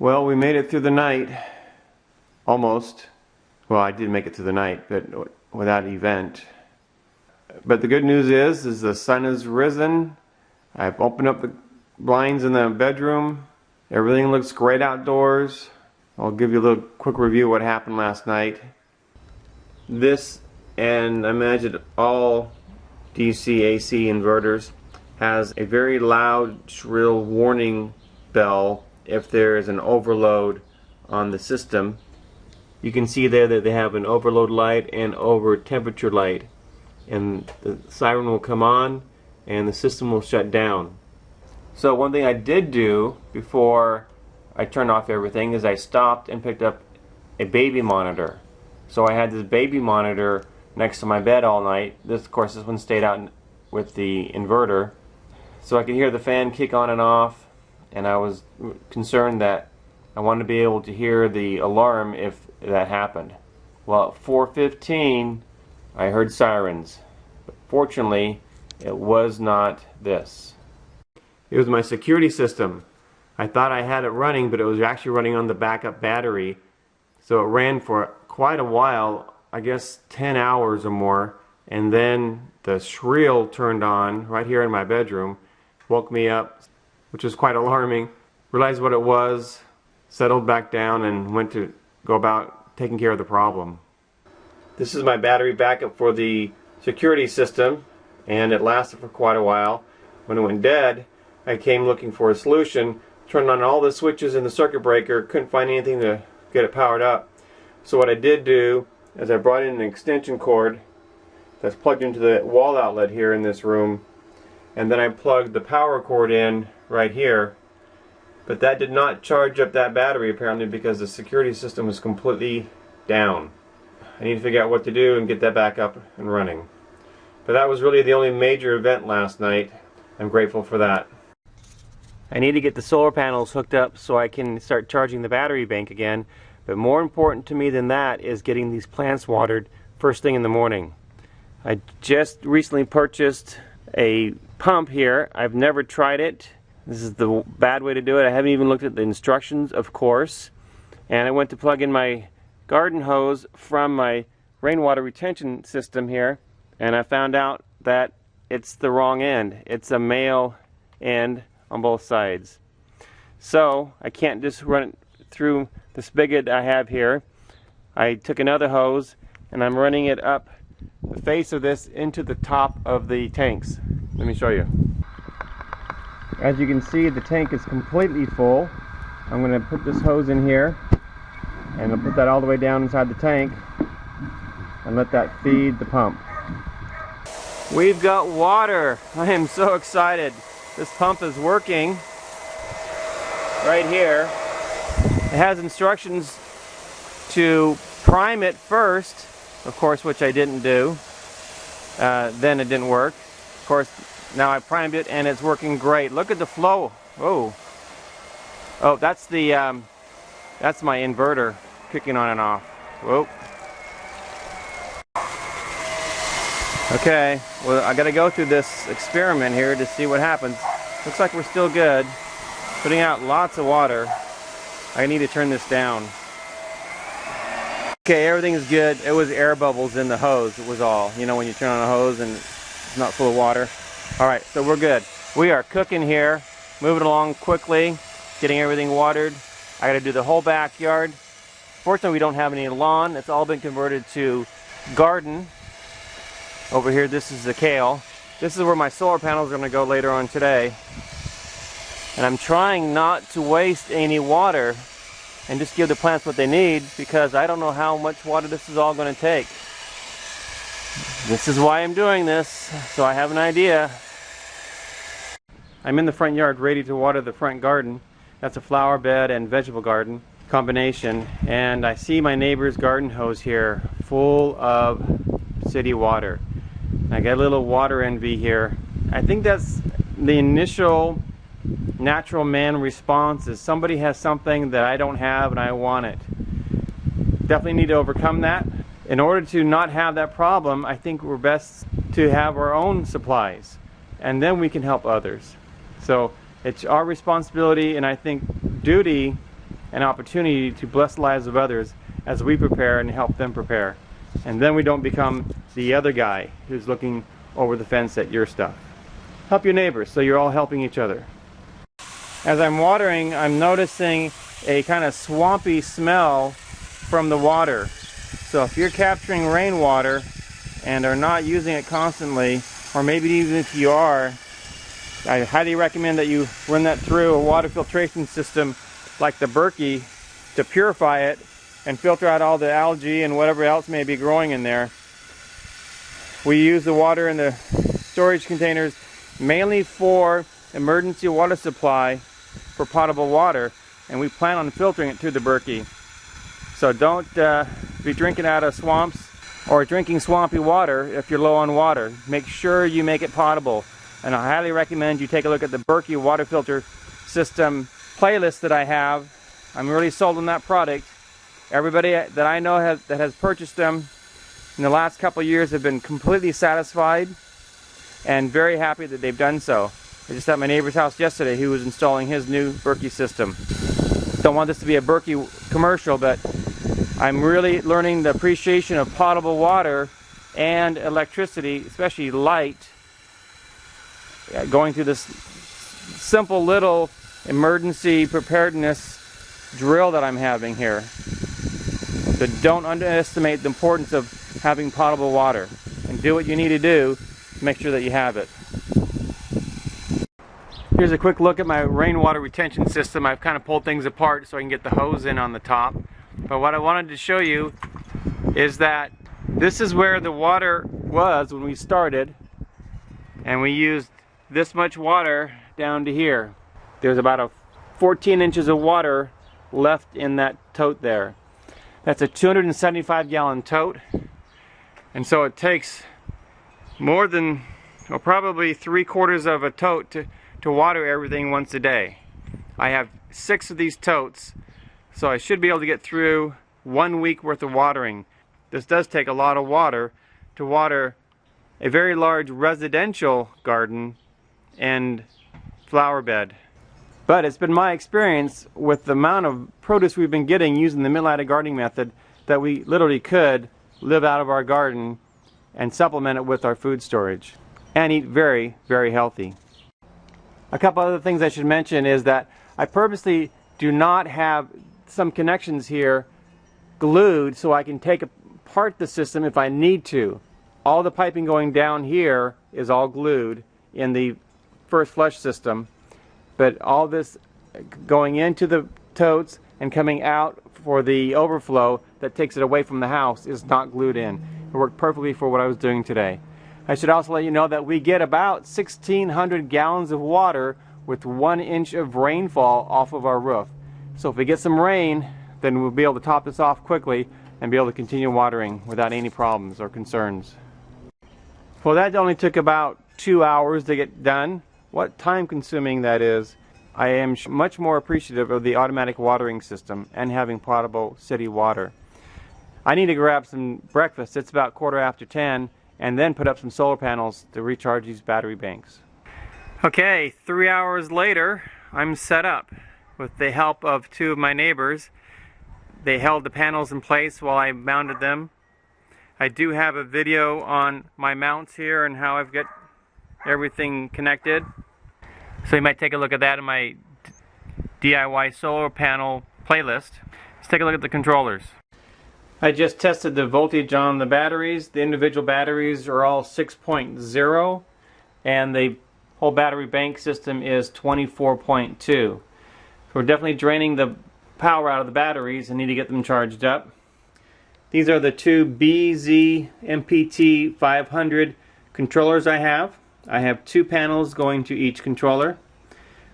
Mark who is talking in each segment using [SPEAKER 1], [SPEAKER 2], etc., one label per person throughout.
[SPEAKER 1] Well, we made it through the night. Almost. Well, I did make it through the night, but without event. But the good news is the sun has risen. I've opened up the blinds in the bedroom. Everything looks great outdoors. I'll give you a little quick review of what happened last night. This, and I imagine all DC AC inverters, has a very loud, shrill warning bell if there is an overload on the system. You can see there that they have an overload light and over temperature light, and the siren will come on and the system will shut down. So one thing I did do before I turned off everything is I stopped and picked up a baby monitor. So I had this baby monitor next to my bed all night. This, of course, this one stayed out with the inverter, so I could hear the fan kick on and off, and I was concerned that I wanted to be able to hear the alarm if that happened. Well, at 4:15 I heard sirens, but fortunately it was not this. It was my security system. I thought I had it running, but it was actually running on the backup battery, so it ran for quite a while, I guess 10 hours or more, and then the shrill turned on right here in my bedroom, woke me up, which was quite alarming. Realized what it was, settled back down, and went to go about taking care of the problem. This is my battery backup for the security system, and it lasted for quite a while. When it went dead, I came looking for a solution, turned on all the switches in the circuit breaker, couldn't find anything to get it powered up. So what I did do is I brought in an extension cord that's plugged into the wall outlet here in this room, and then I plugged the power cord in right here. But that did not charge up that battery apparently, because the security system was completely down. I need to figure out what to do and get that back up and running. But that was really the only major event last night. I'm grateful for that. I need to get the solar panels hooked up so I can start charging the battery bank again. But more important to me than that is getting these plants watered first thing in the morning. I just recently purchased a pump here. I've never tried it. This is the bad way to do it. I haven't even looked at the instructions, of course. And I went to plug in my garden hose from my rainwater retention system here, and I found out that it's the wrong end. It's a male end on both sides. So I can't just run it through the spigot I have here. I took another hose and I'm running it up the face of this into the top of the tanks. Let me show you. As you can see, the tank is completely full. I'm going to put this hose in here and I'll put that all the way down inside the tank and let that feed the pump. We've got water. I am so excited. This pump is working right here. It has instructions to prime it first, of course, which I didn't do. Then it didn't work. Of course, now I primed it and it's working great. Look at the flow. Whoa. Oh, that's the that's my inverter kicking on and off. Whoa. Okay, well, I gotta go through this experiment here to see what happens. Looks like we're still good. Putting out lots of water. I need to turn this down. Okay, everything is good. It was air bubbles in the hose, it was all. You know, when you turn on a hose and it's not full of water. Alright, so we're good. We are cooking here, moving along quickly, getting everything watered. I gotta do the whole backyard. Fortunately, we don't have any lawn. It's all been converted to garden. Over here, this is the kale. This is where my solar panels are going to go later on today. And I'm trying not to waste any water and just give the plants what they need, because I don't know how much water this is all going to take. This is why I'm doing this, so I have an idea. I'm in the front yard ready to water the front garden. That's a flower bed and vegetable garden combination. And I see my neighbor's garden hose here full of city water. I got a little water envy here. I think that's the initial natural man response, is somebody has something that I don't have and I want it. Definitely need to overcome that. In order to not have that problem, I think we're best to have our own supplies, and then we can help others. So it's our responsibility, and I think duty, an opportunity to bless the lives of others as we prepare and help them prepare. And then we don't become the other guy who's looking over the fence at your stuff. Help your neighbors so you're all helping each other. As I'm watering, I'm noticing a kind of swampy smell from the water. So if you're capturing rainwater and are not using it constantly, or maybe even if you are, I highly recommend that you run that through a water filtration system like the Berkey to purify it and filter out all the algae and whatever else may be growing in there. We use the water in the storage containers mainly for emergency water supply for potable water, and we plan on filtering it through the Berkey. So don't be drinking out of swamps or drinking swampy water if you're low on water. Make sure you make it potable. And I highly recommend you take a look at the Berkey water filter system playlist that I have. I'm really sold on that product. Everybody that I know that has purchased them in the last couple of years have been completely satisfied and very happy that they've done so. I just at my neighbor's house yesterday who was installing his new Berkey system. Don't want this to be a Berkey commercial, but I'm really learning the appreciation of potable water and electricity, especially light, going through this simple little emergency preparedness drill that I'm having here. So don't underestimate the importance of having potable water, and do what you need to do to make sure that you have it. Here's a quick look at my rainwater retention system. I've kind of pulled things apart so I can get the hose in on the top. But what I wanted to show you is that this is where the water was when we started, and we used this much water down to here. There's about 14 inches of water left in that tote there. That's a 275 gallon tote, and so it takes more than, well, probably 3/4 of a tote to water everything once a day. I have 6 of these totes, so I should be able to get through 1 week worth of watering. This does take a lot of water to water a very large residential garden and flower bed. But it's been my experience with the amount of produce we've been getting using the Mittleider gardening method that we literally could live out of our garden and supplement it with our food storage and eat very, very healthy. A couple other things I should mention is that I purposely do not have some connections here glued so I can take apart the system if I need to. All the piping going down here is all glued in the first flush system, but all this going into the totes and coming out for the overflow that takes it away from the house is not glued in. It worked perfectly for what I was doing today. I should also let you know that we get about 1,600 gallons of water with 1 inch of rainfall off of our roof. So if we get some rain, then we'll be able to top this off quickly and be able to continue watering without any problems or concerns. Well, that only took about 2 hours to get done. What time consuming that is. I am much more appreciative of the automatic watering system and having potable city water. I need to grab some breakfast. It's about 10:15, and then put up some solar panels to recharge these battery banks. Okay, 3 hours later, I'm set up with the help of 2 of my neighbors. They held the panels in place while I mounted them. I do have a video on my mounts here and how I've got everything connected. So you might take a look at that in my DIY solar panel playlist. Let's take a look at the controllers. I just tested the voltage on the batteries. The individual batteries are all 6.0 and the whole battery bank system is 24.2. So we're definitely draining the power out of the batteries and need to get them charged up. These are the 2 BZ MPT 500 controllers I have. I have 2 panels going to each controller.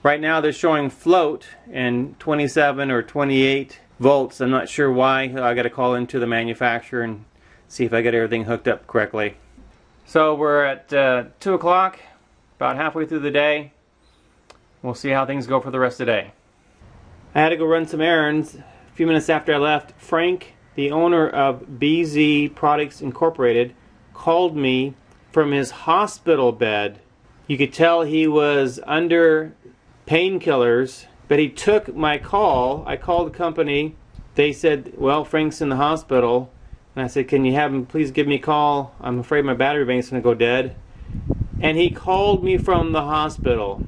[SPEAKER 1] Right now they're showing float in 27 or 28 volts. I'm not sure why. I got to call into the manufacturer and see if I get everything hooked up correctly. So we're at 2 o'clock, about halfway through the day. We'll see how things go for the rest of the day. I had to go run some errands. A few minutes after I left, Frank, the owner of BZ Products Incorporated, called me from his hospital bed. You could tell he was under painkillers But he took my call. I called the company. They said, well, Frank's in the hospital. And I said, can you have him please give me a call? I'm afraid my battery bank's going to go dead. And he called me from the hospital.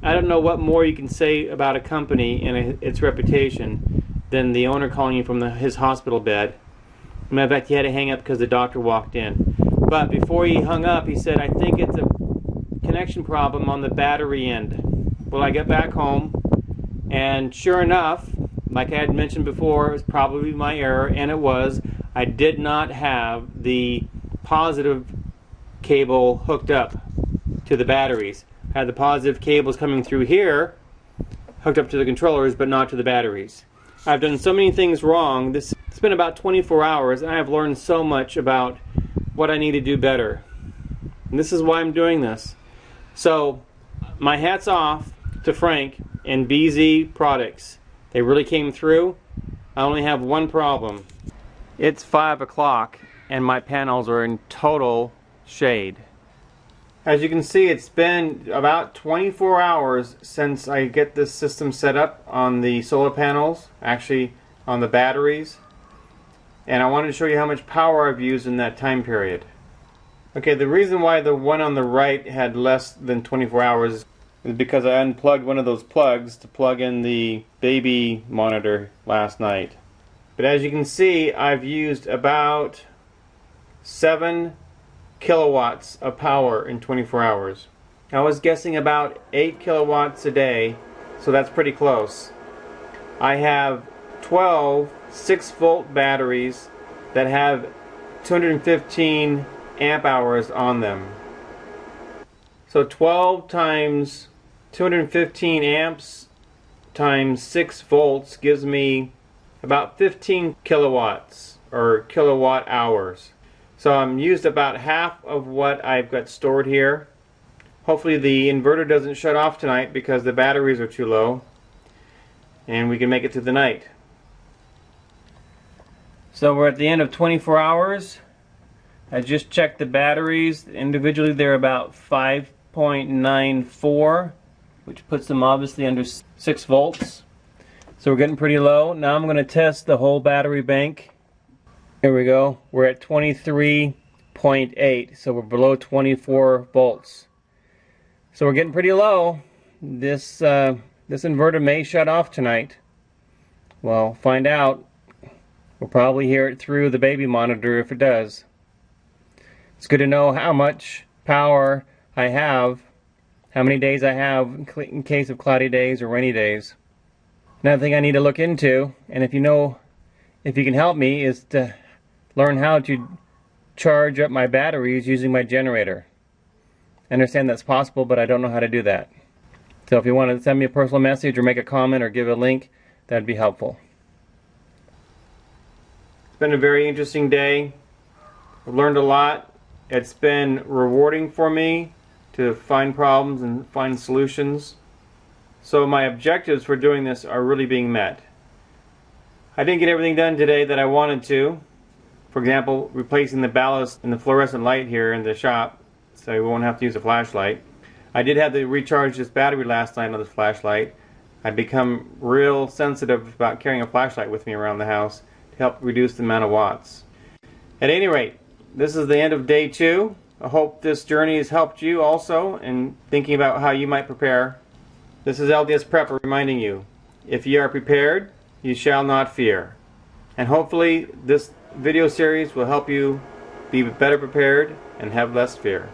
[SPEAKER 1] I don't know what more you can say about a company and its reputation than the owner calling you from his hospital bed. Matter of fact, he had to hang up because the doctor walked in. But before he hung up, he said, I think it's a connection problem on the battery end. Well, I got back home, and sure enough, like I had mentioned before, it was probably my error, and it was. I did not have the positive cable hooked up to the batteries. I had the positive cables coming through here, hooked up to the controllers, but not to the batteries. I've done so many things wrong. It's been about 24 hours, and I have learned so much about what I need to do better. And this is why I'm doing this. So, my hat's off to Frank and BZ Products. They really came through. I only have one problem. It's 5 o'clock, and my panels are in total shade. As you can see, it's been about 24 hours since I get this system set up on the solar panels, actually on the batteries. And I wanted to show you how much power I've used in that time period. Okay, the reason why the one on the right had less than 24 hours is because I unplugged one of those plugs to plug in the baby monitor last night. But as you can see, I've used about 7 kilowatts of power in 24 hours. I was guessing about 8 kilowatts a day, so that's pretty close. I have 12 6-volt batteries that have 215 amp hours on them. So 12 times 215 amps times 6 volts gives me about 15 kilowatts or kilowatt hours. So I'm used about half of what I've got stored here. Hopefully the inverter doesn't shut off tonight because the batteries are too low, and we can make it through the night. So we're at the end of 24 hours. I just checked the batteries. Individually they're about 5.94, which puts them obviously under 6 volts. So we're getting pretty low. Now I'm going to test the whole battery bank. Here we go. We're at 23.8, so we're below 24 volts. So we're getting pretty low. This inverter may shut off tonight. Well, find out. We'll probably hear it through the baby monitor if it does. It's good to know how much power I have, how many days I have in case of cloudy days or rainy days. Another thing I need to look into, and if you can help me, is to learn how to charge up my batteries using my generator. I understand that's possible, but I don't know how to do that. So if you want to send me a personal message or make a comment or give a link, that'd be helpful. It's been a very interesting day. I've learned a lot. It's been rewarding for me to find problems and find solutions. So my objectives for doing this are really being met. I didn't get everything done today that I wanted to. For example, replacing the ballast in the fluorescent light here in the shop, so we won't have to use a flashlight. I did have to recharge this battery last night on this flashlight. I've become real sensitive about carrying a flashlight with me around the house to help reduce the amount of watts. At any rate, this is the end of day 2. I hope this journey has helped you also in thinking about how you might prepare. This is LDS Prepper reminding you, if you are prepared, you shall not fear. And hopefully this video series will help you be better prepared and have less fear.